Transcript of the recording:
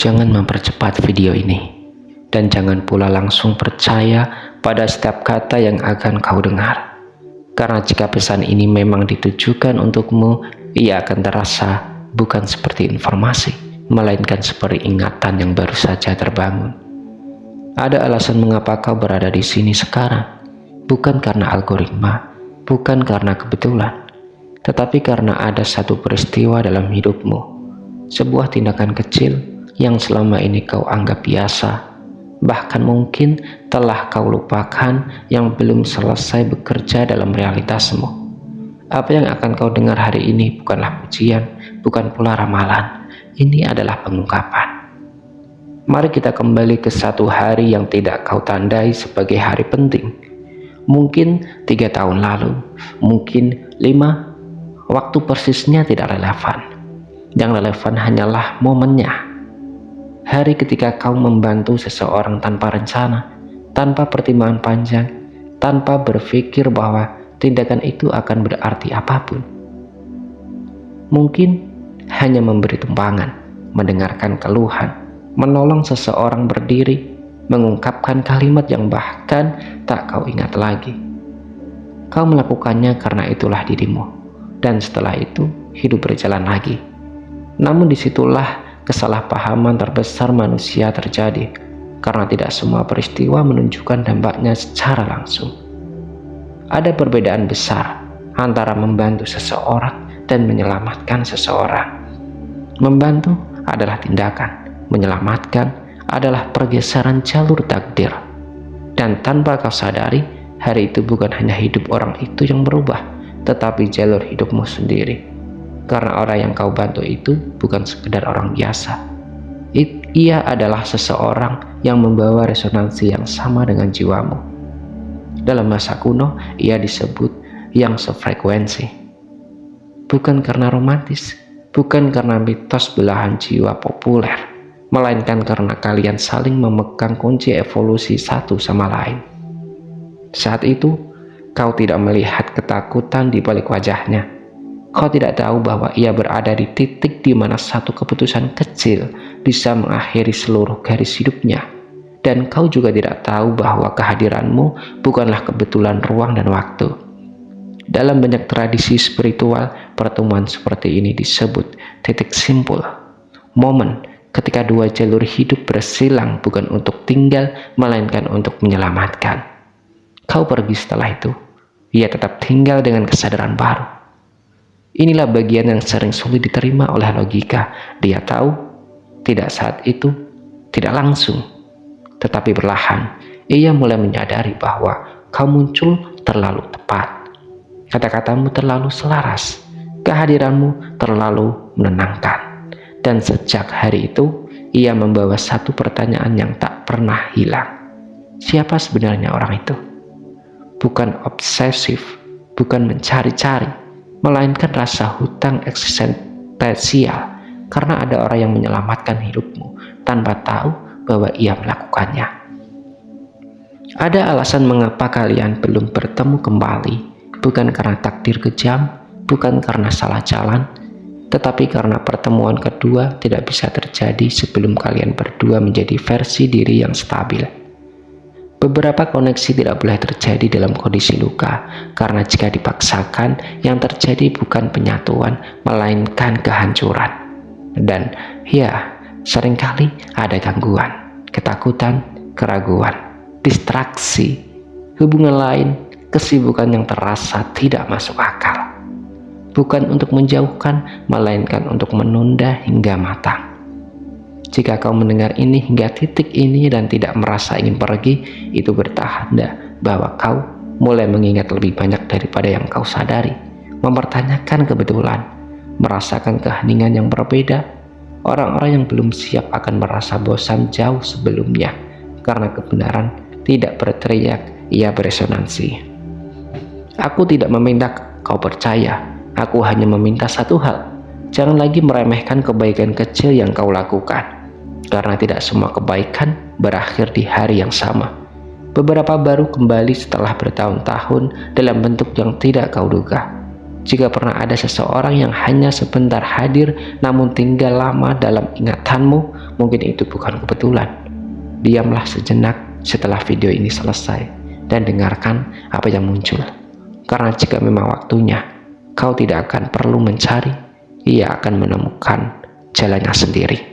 Jangan mempercepat video ini, dan jangan pula langsung percaya pada setiap kata yang akan kau dengar. Karena jika pesan ini memang ditujukan untukmu, ia akan terasa bukan seperti informasi, melainkan seperti ingatan yang baru saja terbangun. Ada alasan mengapa kau berada di sini sekarang, bukan karena algoritma, bukan karena kebetulan, tetapi karena ada satu peristiwa dalam hidupmu, sebuah tindakan kecil yang selama ini kau anggap biasa, bahkan mungkin telah kau lupakan, yang belum selesai bekerja dalam realitasmu. Apa yang akan kau dengar hari ini bukanlah pujian, bukan pula ramalan. Ini adalah pengungkapan. Mari kita kembali ke satu hari yang tidak kau tandai sebagai hari penting. Mungkin 3 tahun lalu, mungkin 5, waktu persisnya tidak relevan. Yang relevan hanyalah momennya. Hari ketika kau membantu seseorang tanpa rencana, tanpa pertimbangan panjang, tanpa berpikir bahwa tindakan itu akan berarti apapun. Mungkin hanya memberi tumpangan, mendengarkan keluhan, menolong seseorang berdiri, mengungkapkan kalimat yang bahkan tak kau ingat lagi. Kau melakukannya karena itulah dirimu, dan setelah itu hidup berjalan lagi. Namun disitulah kesalahpahaman terbesar manusia terjadi, karena tidak semua peristiwa menunjukkan dampaknya secara langsung. Ada perbedaan besar antara membantu seseorang dan menyelamatkan seseorang. Membantu adalah tindakan, menyelamatkan adalah pergeseran jalur takdir. Dan tanpa kau sadari, hari itu bukan hanya hidup orang itu yang berubah, tetapi jalur hidupmu sendiri. Karena orang yang kau bantu itu bukan sekedar orang biasa. Ia adalah seseorang yang membawa resonansi yang sama dengan jiwamu. Dalam masa kuno, ia disebut yang sefrekuensi. Bukan karena romantis, bukan karena mitos belahan jiwa populer, melainkan karena kalian saling memegang kunci evolusi satu sama lain. Saat itu, kau tidak melihat ketakutan di balik wajahnya. Kau tidak tahu bahwa ia berada di titik di mana satu keputusan kecil bisa mengakhiri seluruh garis hidupnya. Dan kau juga tidak tahu bahwa kehadiranmu bukanlah kebetulan ruang dan waktu. Dalam banyak tradisi spiritual, pertemuan seperti ini disebut titik simpul, momen ketika dua jalur hidup bersilang bukan untuk tinggal, melainkan untuk menyelamatkan. Kau pergi setelah itu, ia tetap tinggal dengan kesadaran baru. Inilah bagian yang sering sulit diterima oleh logika. Dia tahu, tidak saat itu, tidak langsung, tetapi perlahan, ia mulai menyadari bahwa kau muncul terlalu tepat. Kata-katamu terlalu selaras, kehadiranmu terlalu menenangkan. Dan sejak hari itu, ia membawa satu pertanyaan yang tak pernah hilang. Siapa sebenarnya orang itu? Bukan obsesif, bukan mencari-cari, melainkan rasa hutang eksistensial, karena ada orang yang menyelamatkan hidupmu tanpa tahu bahwa ia melakukannya. Ada alasan mengapa kalian belum bertemu kembali, bukan karena takdir kejam, bukan karena salah jalan, tetapi karena pertemuan kedua tidak bisa terjadi sebelum kalian berdua menjadi versi diri yang stabil. Beberapa koneksi tidak boleh terjadi dalam kondisi luka, karena jika dipaksakan, yang terjadi bukan penyatuan, melainkan kehancuran. Dan ya, seringkali ada gangguan, ketakutan, keraguan, distraksi, hubungan lain, kesibukan yang terasa tidak masuk akal. Bukan untuk menjauhkan, melainkan untuk menunda hingga matang. Jika kau mendengar ini hingga titik ini dan tidak merasa ingin pergi, itu bertanda bahwa kau mulai mengingat lebih banyak daripada yang kau sadari, mempertanyakan kebetulan, merasakan keheningan yang berbeda. Orang-orang yang belum siap akan merasa bosan jauh sebelumnya, karena kebenaran tidak berteriak, ia beresonansi. Aku tidak meminta kau percaya, aku hanya meminta satu hal. Jangan lagi meremehkan kebaikan kecil yang kau lakukan, karena tidak semua kebaikan berakhir di hari yang sama. Beberapa baru kembali setelah bertahun-tahun dalam bentuk yang tidak kau duga. Jika pernah ada seseorang yang hanya sebentar hadir namun tinggal lama dalam ingatanmu, mungkin itu bukan kebetulan. Diamlah sejenak setelah video ini selesai dan dengarkan apa yang muncul. Karena jika memang waktunya, kau tidak akan perlu mencari, ia akan menemukan jalannya sendiri.